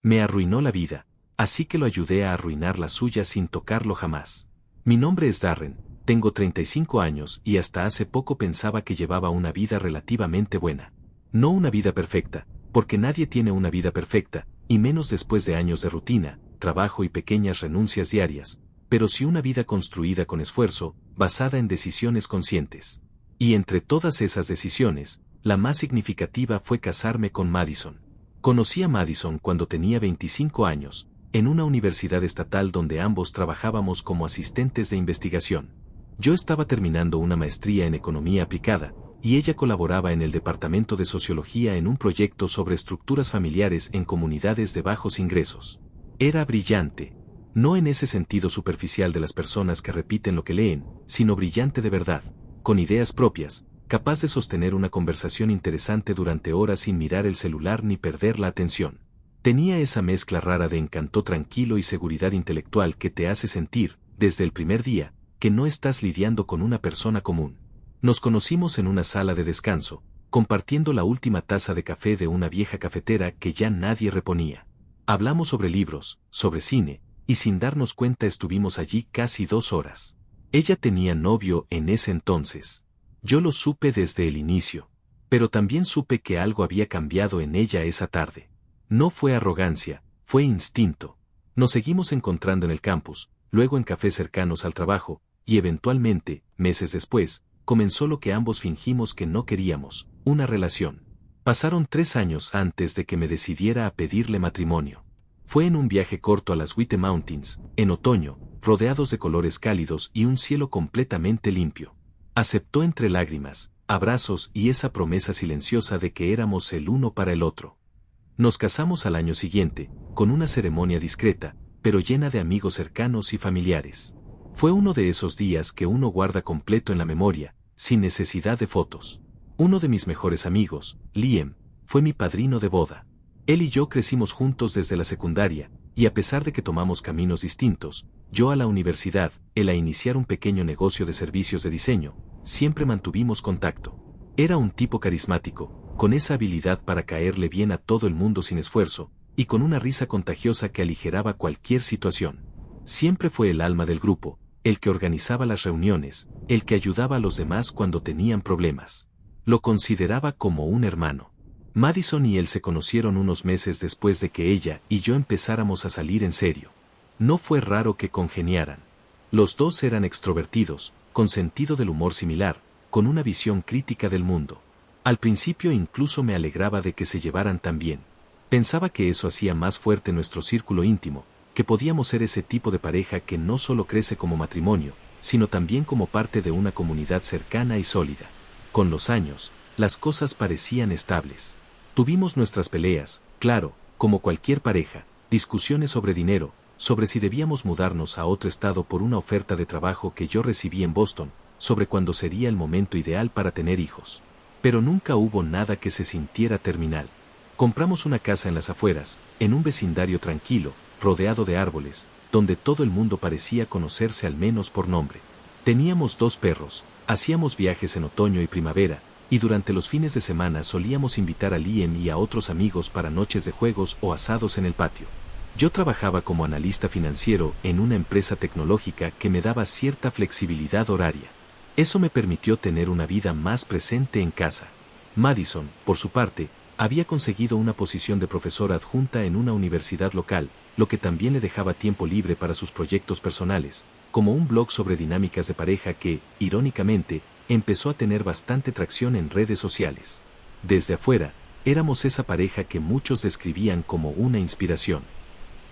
Me arruinó la vida, así que lo ayudé a arruinar la suya sin tocarlo jamás. Mi nombre es Darren, tengo 35 años y hasta hace poco pensaba que llevaba una vida relativamente buena. No una vida perfecta, porque nadie tiene una vida perfecta, y menos después de años de rutina, trabajo y pequeñas renuncias diarias, pero sí una vida construida con esfuerzo, basada en decisiones conscientes. Y entre todas esas decisiones, la más significativa fue casarme con Madison. Conocí a Madison cuando tenía 25 años, en una universidad estatal donde ambos trabajábamos como asistentes de investigación. Yo estaba terminando una maestría en economía aplicada, y ella colaboraba en el departamento de sociología en un proyecto sobre estructuras familiares en comunidades de bajos ingresos. Era brillante, no en ese sentido superficial de las personas que repiten lo que leen, sino brillante de verdad, con ideas propias, capaz de sostener una conversación interesante durante horas sin mirar el celular ni perder la atención. Tenía esa mezcla rara de encanto tranquilo y seguridad intelectual que te hace sentir, desde el primer día, que no estás lidiando con una persona común. Nos conocimos en una sala de descanso, compartiendo la última taza de café de una vieja cafetera que ya nadie reponía. Hablamos sobre libros, sobre cine, y sin darnos cuenta estuvimos allí casi 2 horas. Ella tenía novio en ese entonces. Yo lo supe desde el inicio, pero también supe que algo había cambiado en ella esa tarde. No fue arrogancia, fue instinto. Nos seguimos encontrando en el campus, luego en cafés cercanos al trabajo, y eventualmente, meses después, comenzó lo que ambos fingimos que no queríamos, una relación. Pasaron 3 años antes de que me decidiera a pedirle matrimonio. Fue en un viaje corto a las White Mountains, en otoño, rodeados de colores cálidos y un cielo completamente limpio. Aceptó entre lágrimas, abrazos y esa promesa silenciosa de que éramos el uno para el otro. Nos casamos al año siguiente, con una ceremonia discreta, pero llena de amigos cercanos y familiares. Fue uno de esos días que uno guarda completo en la memoria, sin necesidad de fotos. Uno de mis mejores amigos, Liam, fue mi padrino de boda. Él y yo crecimos juntos desde la secundaria, y a pesar de que tomamos caminos distintos, yo a la universidad, él a iniciar un pequeño negocio de servicios de diseño, siempre mantuvimos contacto. Era un tipo carismático, con esa habilidad para caerle bien a todo el mundo sin esfuerzo, y con una risa contagiosa que aligeraba cualquier situación. Siempre fue el alma del grupo, el que organizaba las reuniones, el que ayudaba a los demás cuando tenían problemas. Lo consideraba como un hermano. Madison y él se conocieron unos meses después de que ella y yo empezáramos a salir en serio. No fue raro que congeniaran. Los dos eran extrovertidos, con sentido del humor similar, con una visión crítica del mundo. Al principio incluso me alegraba de que se llevaran tan bien. Pensaba que eso hacía más fuerte nuestro círculo íntimo, que podíamos ser ese tipo de pareja que no solo crece como matrimonio, sino también como parte de una comunidad cercana y sólida. Con los años, las cosas parecían estables. Tuvimos nuestras peleas, claro, como cualquier pareja, discusiones sobre dinero, sobre si debíamos mudarnos a otro estado por una oferta de trabajo que yo recibí en Boston, sobre cuándo sería el momento ideal para tener hijos. Pero nunca hubo nada que se sintiera terminal. Compramos una casa en las afueras, en un vecindario tranquilo, rodeado de árboles, donde todo el mundo parecía conocerse al menos por nombre. Teníamos 2 perros, hacíamos viajes en otoño y primavera, y durante los fines de semana solíamos invitar a Liam y a otros amigos para noches de juegos o asados en el patio. Yo trabajaba como analista financiero en una empresa tecnológica que me daba cierta flexibilidad horaria. Eso me permitió tener una vida más presente en casa. Madison, por su parte, había conseguido una posición de profesora adjunta en una universidad local, lo que también le dejaba tiempo libre para sus proyectos personales, como un blog sobre dinámicas de pareja que, irónicamente, empezó a tener bastante tracción en redes sociales. Desde afuera, éramos esa pareja que muchos describían como una inspiración.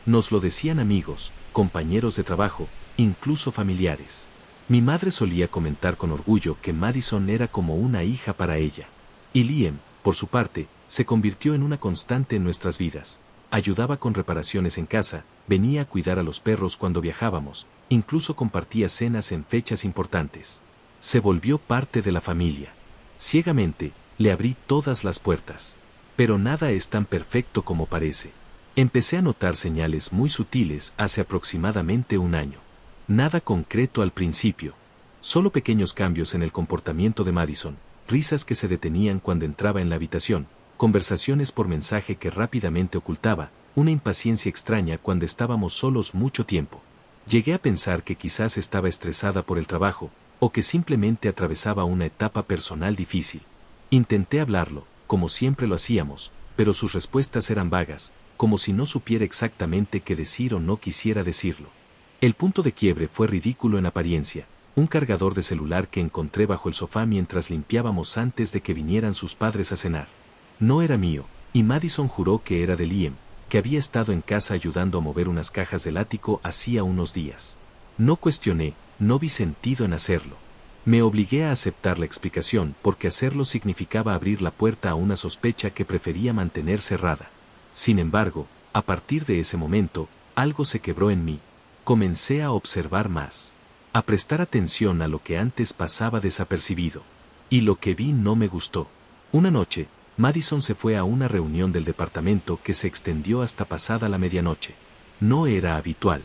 Nos lo decían amigos, compañeros de trabajo, incluso familiares. Mi madre solía comentar con orgullo que Madison era como una hija para ella. Y Liam, por su parte, se convirtió en una constante en nuestras vidas. Ayudaba con reparaciones en casa, venía a cuidar a los perros cuando viajábamos, incluso compartía cenas en fechas importantes. Se volvió parte de la familia. Ciegamente, le abrí todas las puertas. Pero nada es tan perfecto como parece. Empecé a notar señales muy sutiles hace aproximadamente un año. Nada concreto al principio. Solo pequeños cambios en el comportamiento de Madison, risas que se detenían cuando entraba en la habitación, conversaciones por mensaje que rápidamente ocultaba, una impaciencia extraña cuando estábamos solos mucho tiempo. Llegué a pensar que quizás estaba estresada por el trabajo, o que simplemente atravesaba una etapa personal difícil. Intenté hablarlo, como siempre lo hacíamos, pero sus respuestas eran vagas, como si no supiera exactamente qué decir o no quisiera decirlo. El punto de quiebre fue ridículo en apariencia, un cargador de celular que encontré bajo el sofá mientras limpiábamos antes de que vinieran sus padres a cenar. No era mío, y Madison juró que era de Liam, que había estado en casa ayudando a mover unas cajas del ático hacía unos días. No cuestioné, no vi sentido en hacerlo. Me obligué a aceptar la explicación porque hacerlo significaba abrir la puerta a una sospecha que prefería mantener cerrada. Sin embargo, a partir de ese momento, algo se quebró en mí. Comencé a observar más, a prestar atención a lo que antes pasaba desapercibido. Y lo que vi no me gustó. Una noche, Madison se fue a una reunión del departamento que se extendió hasta pasada la medianoche. No era habitual.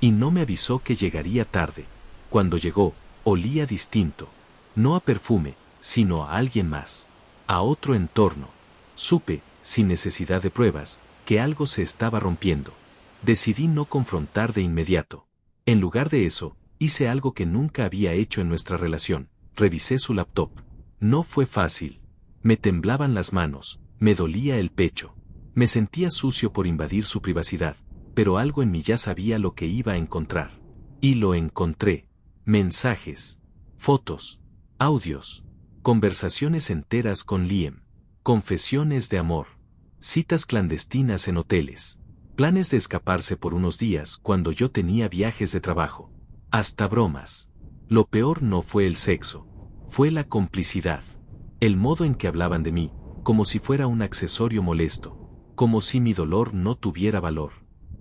Y no me avisó que llegaría tarde. Cuando llegó, olía distinto. No a perfume, sino a alguien más. A otro entorno. Supe, sin necesidad de pruebas, que algo se estaba rompiendo. Decidí no confrontar de inmediato. En lugar de eso, hice algo que nunca había hecho en nuestra relación. Revisé su laptop. No fue fácil. Me temblaban las manos, me dolía el pecho. Me sentía sucio por invadir su privacidad, pero algo en mí ya sabía lo que iba a encontrar. Y lo encontré. Mensajes, fotos, audios, conversaciones enteras con Liam, confesiones de amor, citas clandestinas en hoteles, planes de escaparse por unos días cuando yo tenía viajes de trabajo, hasta bromas. Lo peor no fue el sexo, fue la complicidad. El modo en que hablaban de mí, como si fuera un accesorio molesto, como si mi dolor no tuviera valor.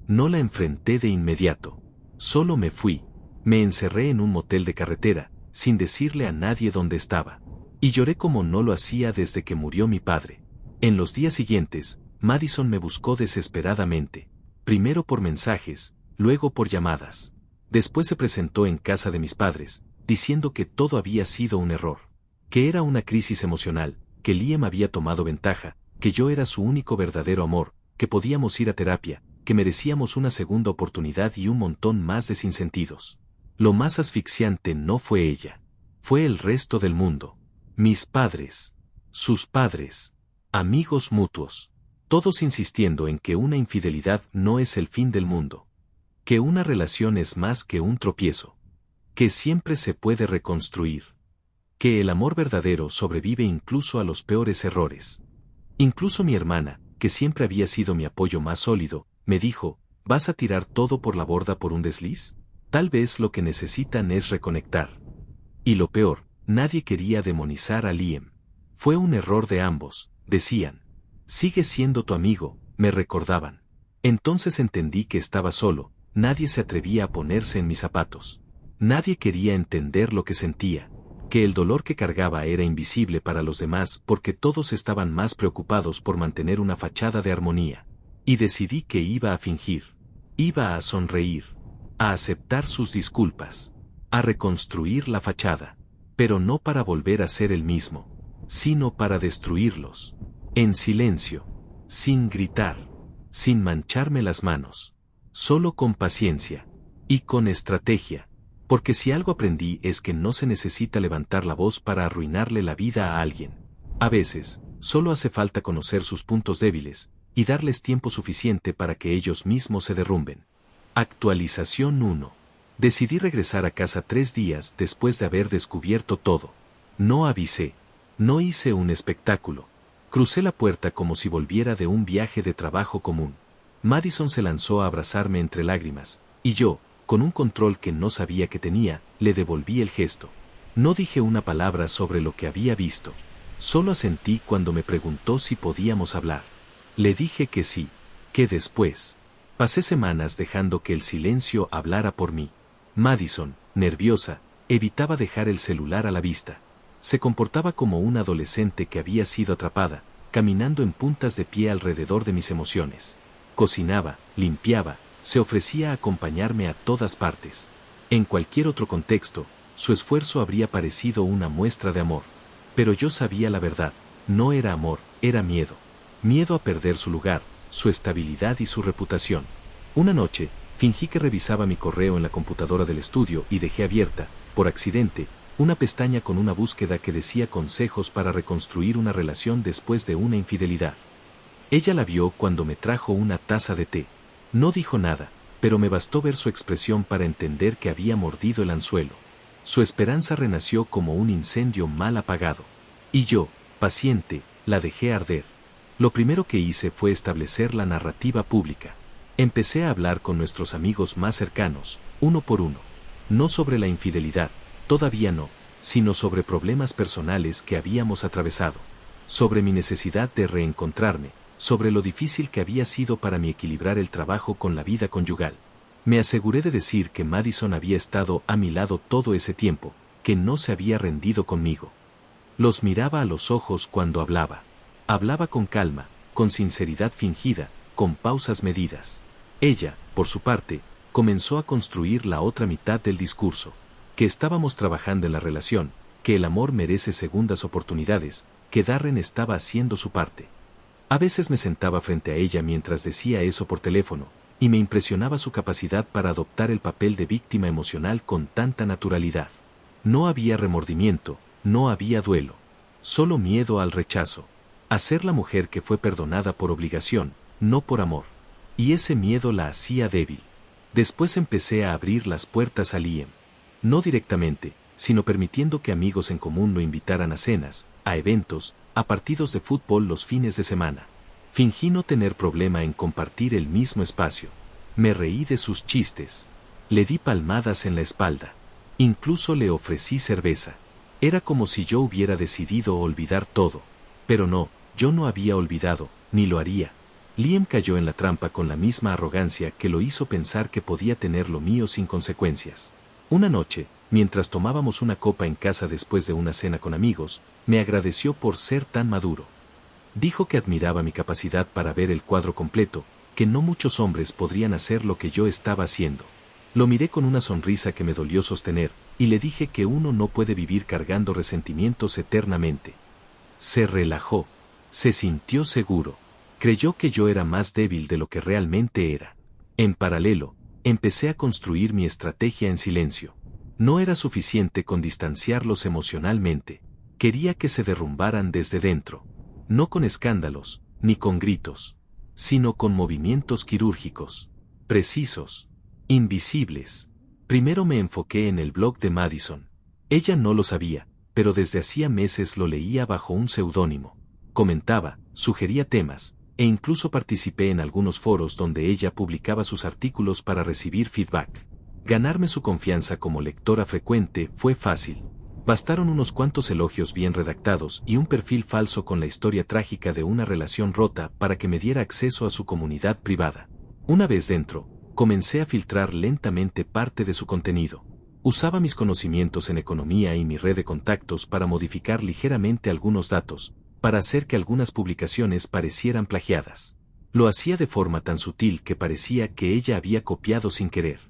No la enfrenté de inmediato. Solo me fui. Me encerré en un motel de carretera, sin decirle a nadie dónde estaba. Y lloré como no lo hacía desde que murió mi padre. En los días siguientes, Madison me buscó desesperadamente. Primero por mensajes, luego por llamadas. Después se presentó en casa de mis padres, diciendo que todo había sido un error. Que era una crisis emocional, que Liam había tomado ventaja, que yo era su único verdadero amor, que podíamos ir a terapia, que merecíamos una segunda oportunidad y un montón más de sinsentidos. Lo más asfixiante no fue ella. Fue el resto del mundo. Mis padres. Sus padres. Amigos mutuos. Todos insistiendo en que una infidelidad no es el fin del mundo. Que una relación es más que un tropiezo. Que siempre se puede reconstruir. Que el amor verdadero sobrevive incluso a los peores errores. Incluso mi hermana, que siempre había sido mi apoyo más sólido, me dijo, ¿vas a tirar todo por la borda por un desliz? Tal vez lo que necesitan es reconectar. Y lo peor, nadie quería demonizar a Liam. Fue un error de ambos, decían. Sigue siendo tu amigo, me recordaban. Entonces entendí que estaba solo, nadie se atrevía a ponerse en mis zapatos. Nadie quería entender lo que sentía. Que el dolor que cargaba era invisible para los demás porque todos estaban más preocupados por mantener una fachada de armonía. Y decidí que iba a fingir. Iba a sonreír. A aceptar sus disculpas. A reconstruir la fachada. Pero no para volver a ser el mismo, sino para destruirlos. En silencio. Sin gritar. Sin mancharme las manos. Solo con paciencia. Y con estrategia. Porque si algo aprendí es que no se necesita levantar la voz para arruinarle la vida a alguien. A veces, solo hace falta conocer sus puntos débiles, y darles tiempo suficiente para que ellos mismos se derrumben. Actualización 1. Decidí regresar a casa 3 días después de haber descubierto todo. No avisé. No hice un espectáculo. Crucé la puerta como si volviera de un viaje de trabajo común. Madison se lanzó a abrazarme entre lágrimas, y yo, con un control que no sabía que tenía, le devolví el gesto. No dije una palabra sobre lo que había visto. Solo asentí cuando me preguntó si podíamos hablar. Le dije que sí, que después. Pasé semanas dejando que el silencio hablara por mí. Madison, nerviosa, evitaba dejar el celular a la vista. Se comportaba como una adolescente que había sido atrapada, caminando en puntas de pie alrededor de mis emociones. Cocinaba, limpiaba, se ofrecía a acompañarme a todas partes. En cualquier otro contexto, su esfuerzo habría parecido una muestra de amor. Pero yo sabía la verdad, no era amor, era miedo. Miedo a perder su lugar, su estabilidad y su reputación. Una noche, fingí que revisaba mi correo en la computadora del estudio y dejé abierta, por accidente, una pestaña con una búsqueda que decía consejos para reconstruir una relación después de una infidelidad. Ella la vio cuando me trajo una taza de té. No dijo nada, pero me bastó ver su expresión para entender que había mordido el anzuelo. Su esperanza renació como un incendio mal apagado. Y yo, paciente, la dejé arder. Lo primero que hice fue establecer la narrativa pública. Empecé a hablar con nuestros amigos más cercanos, uno por uno. No sobre la infidelidad, todavía no, sino sobre problemas personales que habíamos atravesado. Sobre mi necesidad de reencontrarme, sobre lo difícil que había sido para mí equilibrar el trabajo con la vida conyugal. Me aseguré de decir que Madison había estado a mi lado todo ese tiempo, que no se había rendido conmigo. Los miraba a los ojos cuando hablaba. Hablaba con calma, con sinceridad fingida, con pausas medidas. Ella, por su parte, comenzó a construir la otra mitad del discurso, que estábamos trabajando en la relación, que el amor merece segundas oportunidades, que Darren estaba haciendo su parte. A veces me sentaba frente a ella mientras decía eso por teléfono, y me impresionaba su capacidad para adoptar el papel de víctima emocional con tanta naturalidad. No había remordimiento, no había duelo, solo miedo al rechazo, a ser la mujer que fue perdonada por obligación, no por amor. Y ese miedo la hacía débil. Después empecé a abrir las puertas a Liam. No directamente, sino permitiendo que amigos en común lo invitaran a cenas, a eventos, a partidos de fútbol los fines de semana. Fingí no tener problema en compartir el mismo espacio. Me reí de sus chistes. Le di palmadas en la espalda. Incluso le ofrecí cerveza. Era como si yo hubiera decidido olvidar todo. Pero no, yo no había olvidado, ni lo haría. Liam cayó en la trampa con la misma arrogancia que lo hizo pensar que podía tener lo mío sin consecuencias. Una noche, mientras tomábamos una copa en casa después de una cena con amigos, me agradeció por ser tan maduro. Dijo que admiraba mi capacidad para ver el cuadro completo, que no muchos hombres podrían hacer lo que yo estaba haciendo. Lo miré con una sonrisa que me dolió sostener, y le dije que uno no puede vivir cargando resentimientos eternamente. Se relajó. Se sintió seguro. Creyó que yo era más débil de lo que realmente era. En paralelo, empecé a construir mi estrategia en silencio. No era suficiente con distanciarlos emocionalmente. Quería que se derrumbaran desde dentro. No con escándalos, ni con gritos, sino con movimientos quirúrgicos, precisos, invisibles. Primero me enfoqué en el blog de Madison. Ella no lo sabía, pero desde hacía meses lo leía bajo un seudónimo. Comentaba, sugería temas, e incluso participé en algunos foros donde ella publicaba sus artículos para recibir feedback. Ganarme su confianza como lectora frecuente fue fácil. Bastaron unos cuantos elogios bien redactados y un perfil falso con la historia trágica de una relación rota para que me diera acceso a su comunidad privada. Una vez dentro, comencé a filtrar lentamente parte de su contenido. Usaba mis conocimientos en economía y mi red de contactos para modificar ligeramente algunos datos, para hacer que algunas publicaciones parecieran plagiadas. Lo hacía de forma tan sutil que parecía que ella había copiado sin querer.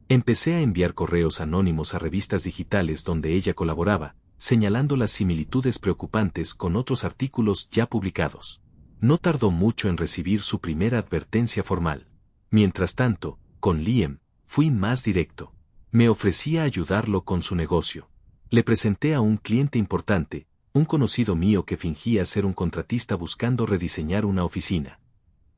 Empecé a enviar correos anónimos a revistas digitales donde ella colaboraba, señalando las similitudes preocupantes con otros artículos ya publicados. No tardó mucho en recibir su primera advertencia formal. Mientras tanto, con Liam, fui más directo. Me ofrecía ayudarlo con su negocio. Le presenté a un cliente importante, un conocido mío que fingía ser un contratista buscando rediseñar una oficina.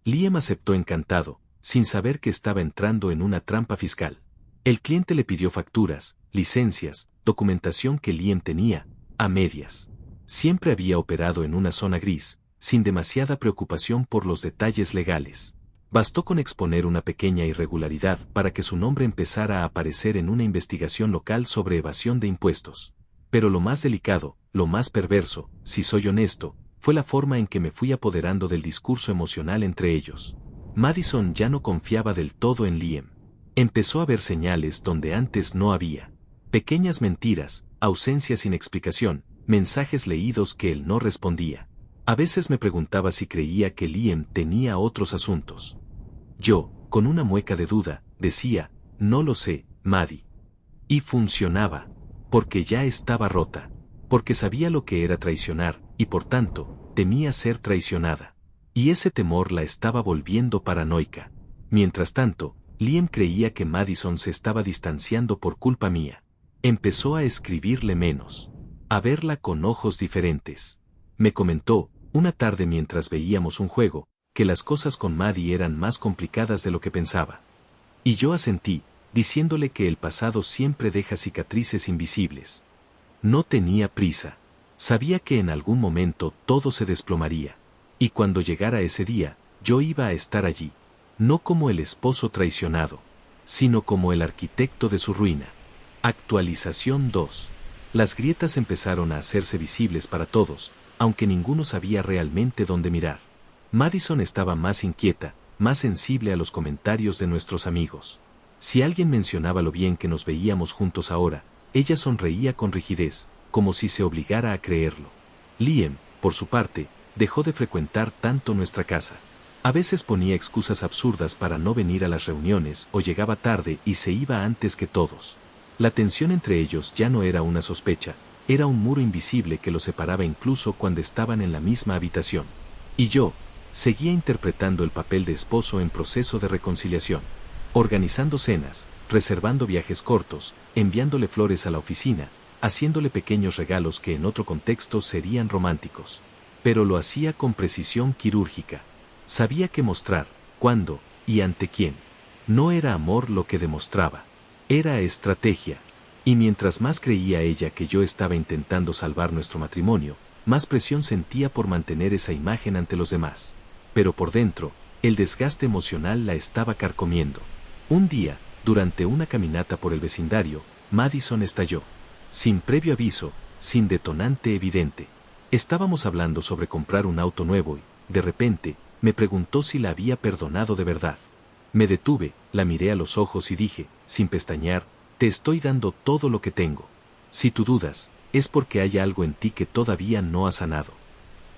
Liam aceptó encantado, sin saber que estaba entrando en una trampa fiscal. El cliente le pidió facturas, licencias, documentación que Liam tenía, a medias. Siempre había operado en una zona gris, sin demasiada preocupación por los detalles legales. Bastó con exponer una pequeña irregularidad para que su nombre empezara a aparecer en una investigación local sobre evasión de impuestos. Pero lo más delicado, lo más perverso, si soy honesto, fue la forma en que me fui apoderando del discurso emocional entre ellos. Madison ya no confiaba del todo en Liam. Empezó a ver señales donde antes no había. Pequeñas mentiras, ausencias sin explicación, mensajes leídos que él no respondía. A veces me preguntaba si creía que Liam tenía otros asuntos. Yo, con una mueca de duda, decía, no lo sé, Maddie. Y funcionaba. Porque ya estaba rota. Porque sabía lo que era traicionar, y por tanto, temía ser traicionada. Y ese temor la estaba volviendo paranoica. Mientras tanto, Liam creía que Madison se estaba distanciando por culpa mía. Empezó a escribirle menos. A verla con ojos diferentes. Me comentó, una tarde mientras veíamos un juego, que las cosas con Maddie eran más complicadas de lo que pensaba. Y yo asentí, diciéndole que el pasado siempre deja cicatrices invisibles. No tenía prisa. Sabía que en algún momento todo se desplomaría. Y cuando llegara ese día, yo iba a estar allí. No como el esposo traicionado, sino como el arquitecto de su ruina. Actualización 2. Las grietas empezaron a hacerse visibles para todos, aunque ninguno sabía realmente dónde mirar. Madison estaba más inquieta, más sensible a los comentarios de nuestros amigos. Si alguien mencionaba lo bien que nos veíamos juntos ahora, ella sonreía con rigidez, como si se obligara a creerlo. Liam, por su parte, dejó de frecuentar tanto nuestra casa. A veces ponía excusas absurdas para no venir a las reuniones o llegaba tarde y se iba antes que todos. La tensión entre ellos ya no era una sospecha, era un muro invisible que los separaba incluso cuando estaban en la misma habitación. Y yo, seguía interpretando el papel de esposo en proceso de reconciliación. Organizando cenas, reservando viajes cortos, enviándole flores a la oficina, haciéndole pequeños regalos que en otro contexto serían románticos. Pero lo hacía con precisión quirúrgica. Sabía qué mostrar, cuándo, y ante quién. No era amor lo que demostraba. Era estrategia. Y mientras más creía ella que yo estaba intentando salvar nuestro matrimonio, más presión sentía por mantener esa imagen ante los demás. Pero por dentro, el desgaste emocional la estaba carcomiendo. Un día, durante una caminata por el vecindario, Madison estalló. Sin previo aviso, sin detonante evidente. Estábamos hablando sobre comprar un auto nuevo y, de repente, me preguntó si la había perdonado de verdad. Me detuve, la miré a los ojos y dije, sin pestañear, te estoy dando todo lo que tengo. Si tú dudas, es porque hay algo en ti que todavía no ha sanado.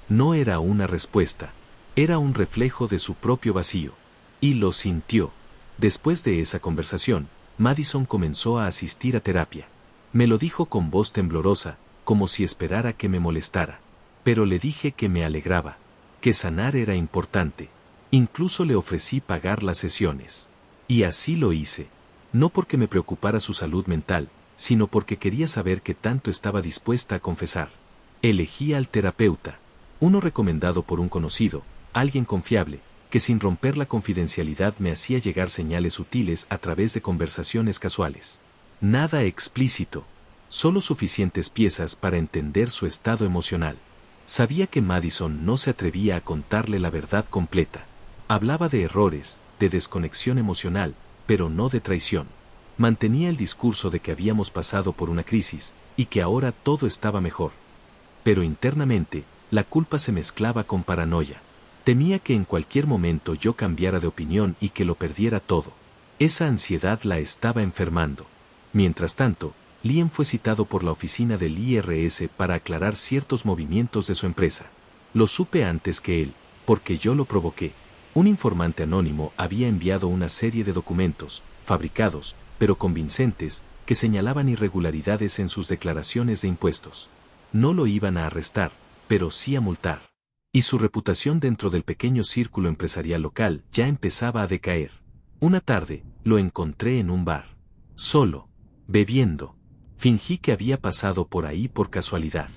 No era una respuesta. Era un reflejo de su propio vacío. Y lo sintió. Después de esa conversación, Madison comenzó a asistir a terapia. Me lo dijo con voz temblorosa, como si esperara que me molestara. Pero le dije que me alegraba, que sanar era importante. Incluso le ofrecí pagar las sesiones. Y así lo hice. No porque me preocupara su salud mental, sino porque quería saber qué tanto estaba dispuesta a confesar. Elegí al terapeuta. Uno recomendado por un conocido, alguien confiable, que sin romper la confidencialidad me hacía llegar señales sutiles a través de conversaciones casuales. Nada explícito, solo suficientes piezas para entender su estado emocional. Sabía que Madison no se atrevía a contarle la verdad completa. Hablaba de errores, de desconexión emocional, pero no de traición. Mantenía el discurso de que habíamos pasado por una crisis, y que ahora todo estaba mejor. Pero internamente, la culpa se mezclaba con paranoia. Temía que en cualquier momento yo cambiara de opinión y que lo perdiera todo. Esa ansiedad la estaba enfermando. Mientras tanto, Liam fue citado por la oficina del IRS para aclarar ciertos movimientos de su empresa. Lo supe antes que él, porque yo lo provoqué. Un informante anónimo había enviado una serie de documentos, fabricados, pero convincentes, que señalaban irregularidades en sus declaraciones de impuestos. No lo iban a arrestar, pero sí a multar. Y su reputación dentro del pequeño círculo empresarial local ya empezaba a decaer. Una tarde, lo encontré en un bar. Solo. Bebiendo. Fingí que había pasado por ahí por casualidad.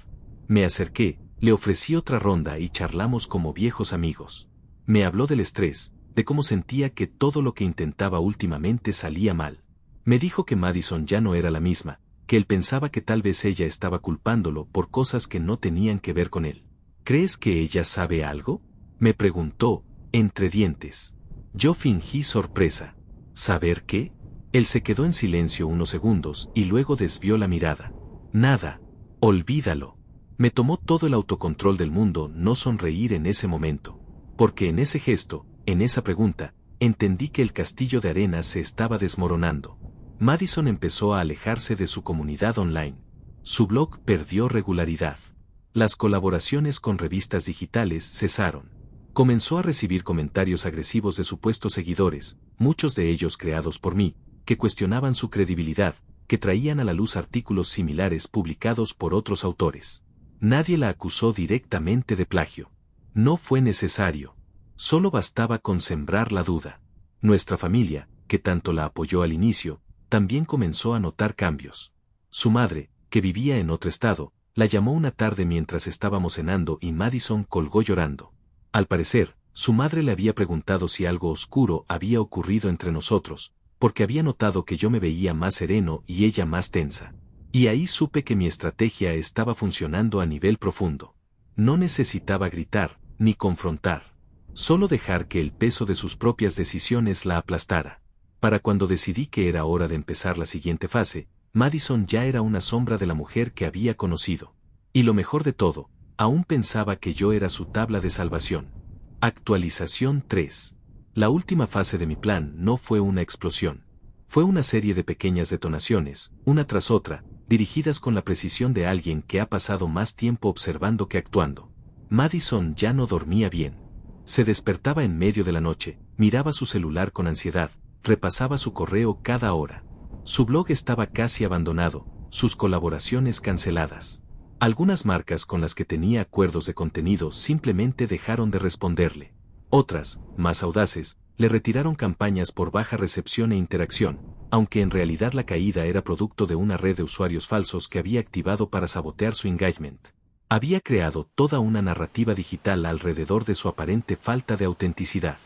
Me acerqué, le ofrecí otra ronda y charlamos como viejos amigos. Me habló del estrés, de cómo sentía que todo lo que intentaba últimamente salía mal. Me dijo que Madison ya no era la misma, que él pensaba que tal vez ella estaba culpándolo por cosas que no tenían que ver con él. ¿Crees que ella sabe algo?, me preguntó, entre dientes. Yo fingí sorpresa. ¿Saber qué? Él se quedó en silencio unos segundos y luego desvió la mirada. Nada. Olvídalo. Me tomó todo el autocontrol del mundo no sonreír en ese momento. Porque en ese gesto, en esa pregunta, entendí que el castillo de arena se estaba desmoronando. Madison empezó a alejarse de su comunidad online. Su blog perdió regularidad. Las colaboraciones con revistas digitales cesaron. Comenzó a recibir comentarios agresivos de supuestos seguidores, muchos de ellos creados por mí, que cuestionaban su credibilidad, que traían a la luz artículos similares publicados por otros autores. Nadie la acusó directamente de plagio. No fue necesario. Solo bastaba con sembrar la duda. Nuestra familia, que tanto la apoyó al inicio, también comenzó a notar cambios. Su madre, que vivía en otro estado, la llamó una tarde mientras estábamos cenando y Madison colgó llorando. Al parecer, su madre le había preguntado si algo oscuro había ocurrido entre nosotros, porque había notado que yo me veía más sereno y ella más tensa. Y ahí supe que mi estrategia estaba funcionando a nivel profundo. No necesitaba gritar, ni confrontar. Solo dejar que el peso de sus propias decisiones la aplastara. Para cuando decidí que era hora de empezar la siguiente fase, Madison ya era una sombra de la mujer que había conocido. Y lo mejor de todo, aún pensaba que yo era su tabla de salvación. Actualización 3. La última fase de mi plan no fue una explosión. Fue una serie de pequeñas detonaciones, una tras otra, dirigidas con la precisión de alguien que ha pasado más tiempo observando que actuando. Madison ya no dormía bien. Se despertaba en medio de la noche, miraba su celular con ansiedad, repasaba su correo cada hora. Su blog estaba casi abandonado, sus colaboraciones canceladas. Algunas marcas con las que tenía acuerdos de contenido simplemente dejaron de responderle. Otras, más audaces, le retiraron campañas por baja recepción e interacción, aunque en realidad la caída era producto de una red de usuarios falsos que había activado para sabotear su engagement. Había creado toda una narrativa digital alrededor de su aparente falta de autenticidad.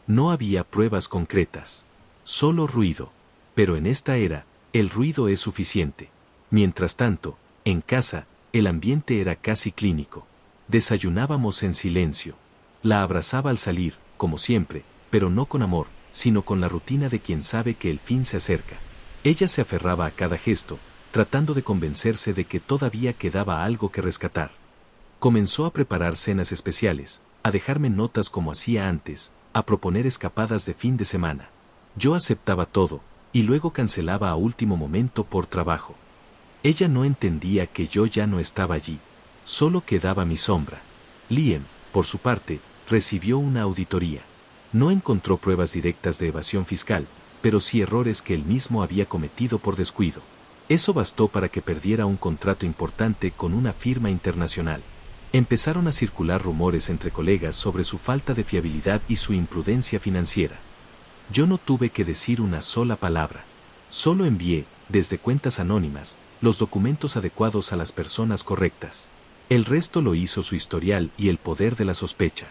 No había pruebas concretas. Solo ruido. Pero en esta era, el ruido es suficiente. Mientras tanto, en casa, el ambiente era casi clínico. Desayunábamos en silencio. La abrazaba al salir, como siempre, pero no con amor, sino con la rutina de quien sabe que el fin se acerca. Ella se aferraba a cada gesto, tratando de convencerse de que todavía quedaba algo que rescatar. Comenzó a preparar cenas especiales, a dejarme notas como hacía antes, a proponer escapadas de fin de semana. Yo aceptaba todo, y luego cancelaba a último momento por trabajo. Ella no entendía que yo ya no estaba allí. Solo quedaba mi sombra. Liam, por su parte, recibió una auditoría. No encontró pruebas directas de evasión fiscal, pero sí errores que él mismo había cometido por descuido. Eso bastó para que perdiera un contrato importante con una firma internacional. Empezaron a circular rumores entre colegas sobre su falta de fiabilidad y su imprudencia financiera. Yo no tuve que decir una sola palabra. Solo envié, desde cuentas anónimas, los documentos adecuados a las personas correctas. El resto lo hizo su historial y el poder de la sospecha.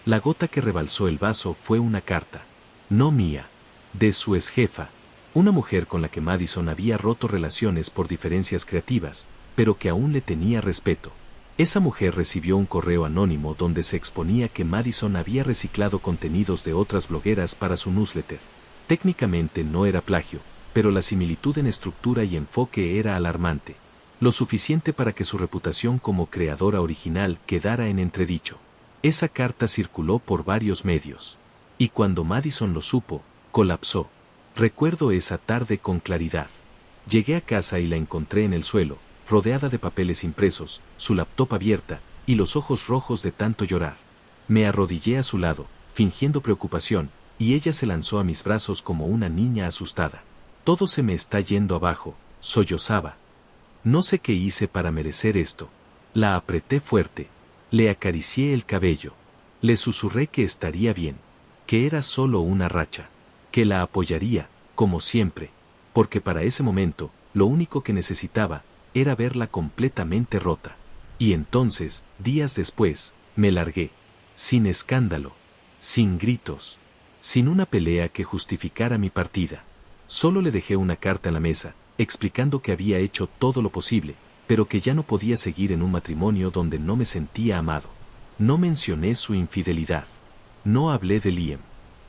La gota que rebalsó el vaso fue una carta. No mía. De su exjefa. Una mujer con la que Madison había roto relaciones por diferencias creativas, pero que aún le tenía respeto. Esa mujer recibió un correo anónimo donde se exponía que Madison había reciclado contenidos de otras blogueras para su newsletter. Técnicamente no era plagio, pero la similitud en estructura y enfoque era alarmante. Lo suficiente para que su reputación como creadora original quedara en entredicho. Esa carta circuló por varios medios. Y cuando Madison lo supo, colapsó. Recuerdo esa tarde con claridad. Llegué a casa y la encontré en el suelo, rodeada de papeles impresos, su laptop abierta, y los ojos rojos de tanto llorar. Me arrodillé a su lado, fingiendo preocupación, y ella se lanzó a mis brazos como una niña asustada. Todo se me está yendo abajo, sollozaba. No sé qué hice para merecer esto. La apreté fuerte. Le acaricié el cabello. Le susurré que estaría bien. Que era solo una racha. Que la apoyaría, como siempre. Porque para ese momento, lo único que necesitaba, era verla completamente rota. Y entonces, días después, me largué. Sin escándalo. Sin gritos. Sin una pelea que justificara mi partida. Solo le dejé una carta en la mesa, explicando que había hecho todo lo posible, pero que ya no podía seguir en un matrimonio donde no me sentía amado. No mencioné su infidelidad. No hablé de Liam.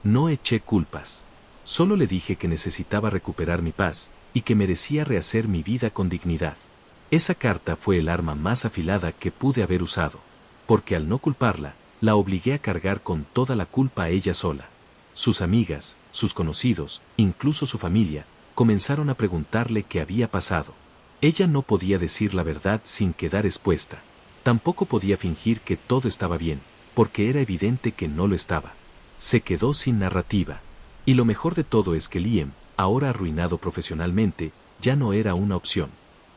No eché culpas. Solo le dije que necesitaba recuperar mi paz, y que merecía rehacer mi vida con dignidad. Esa carta fue el arma más afilada que pude haber usado, porque al no culparla, la obligué a cargar con toda la culpa a ella sola. Sus amigas, sus conocidos, incluso su familia, comenzaron a preguntarle qué había pasado. Ella no podía decir la verdad sin quedar expuesta. Tampoco podía fingir que todo estaba bien, porque era evidente que no lo estaba. Se quedó sin narrativa. Y lo mejor de todo es que Liam, ahora arruinado profesionalmente, ya no era una opción.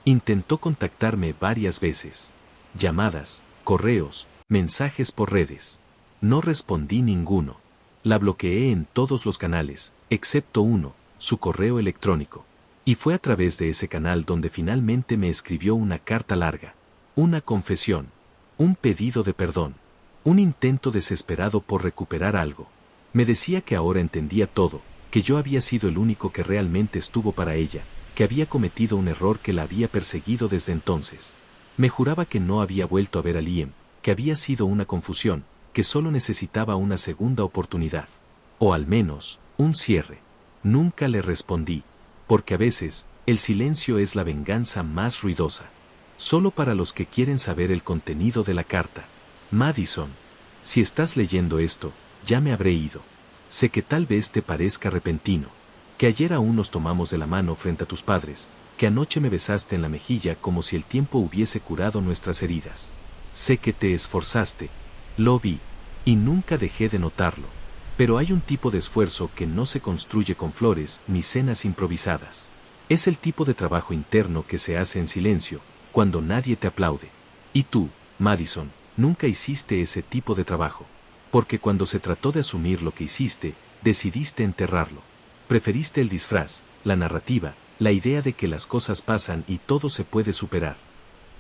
Intentó contactarme varias veces. Llamadas, correos, mensajes por redes. No respondí ninguno. La bloqueé en todos los canales, excepto uno, su correo electrónico. Y fue a través de ese canal donde finalmente me escribió una carta larga. Una confesión. Un pedido de perdón. Un intento desesperado por recuperar algo. Me decía que ahora entendía todo, que yo había sido el único que realmente estuvo para ella, que había cometido un error que la había perseguido desde entonces. Me juraba que no había vuelto a ver a Liam, que había sido una confusión, que solo necesitaba una segunda oportunidad. O al menos, un cierre. Nunca le respondí, porque a veces, el silencio es la venganza más ruidosa. Solo para los que quieren saber el contenido de la carta. Madison, si estás leyendo esto, ya me habré ido. Sé que tal vez te parezca repentino, que ayer aún nos tomamos de la mano frente a tus padres, que anoche me besaste en la mejilla como si el tiempo hubiese curado nuestras heridas. Sé que te esforzaste, lo vi, y nunca dejé de notarlo. Pero hay un tipo de esfuerzo que no se construye con flores ni cenas improvisadas. Es el tipo de trabajo interno que se hace en silencio, cuando nadie te aplaude. Y tú, Madison, nunca hiciste ese tipo de trabajo. Porque cuando se trató de asumir lo que hiciste, decidiste enterrarlo. Preferiste el disfraz, la narrativa, la idea de que las cosas pasan y todo se puede superar.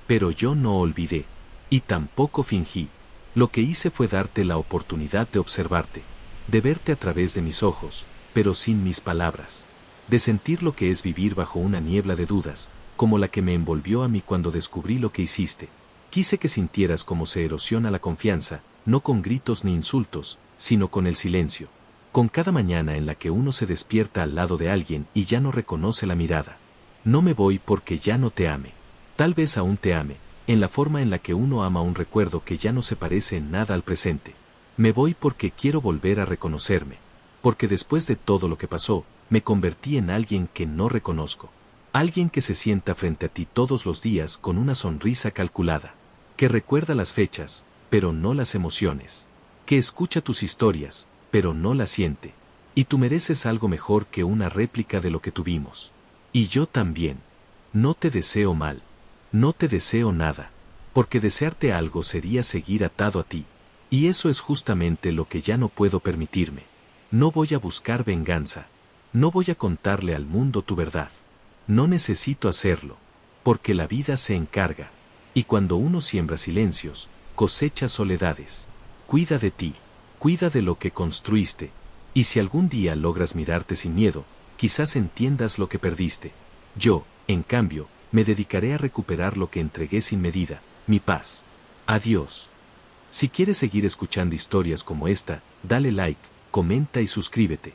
Pero yo no olvidé. Y tampoco fingí. Lo que hice fue darte la oportunidad de observarte. De verte a través de mis ojos, pero sin mis palabras. De sentir lo que es vivir bajo una niebla de dudas, como la que me envolvió a mí cuando descubrí lo que hiciste. Quise que sintieras cómo se erosiona la confianza, no con gritos ni insultos, sino con el silencio. Con cada mañana en la que uno se despierta al lado de alguien y ya no reconoce la mirada. No me voy porque ya no te ame. Tal vez aún te ame, en la forma en la que uno ama un recuerdo que ya no se parece en nada al presente. Me voy porque quiero volver a reconocerme. Porque después de todo lo que pasó, me convertí en alguien que no reconozco. Alguien que se sienta frente a ti todos los días con una sonrisa calculada. Que recuerda las fechas, pero no las emociones. Que escucha tus historias, pero no las siente. Y tú mereces algo mejor que una réplica de lo que tuvimos. Y yo también. No te deseo mal. No te deseo nada. Porque desearte algo sería seguir atado a ti. Y eso es justamente lo que ya no puedo permitirme. No voy a buscar venganza. No voy a contarle al mundo tu verdad. No necesito hacerlo. Porque la vida se encarga. Y cuando uno siembra silencios, cosecha soledades. Cuida de ti. Cuida de lo que construiste. Y si algún día logras mirarte sin miedo, quizás entiendas lo que perdiste. Yo, en cambio, me dedicaré a recuperar lo que entregué sin medida, mi paz. Adiós. Si quieres seguir escuchando historias como esta, dale like, comenta y suscríbete.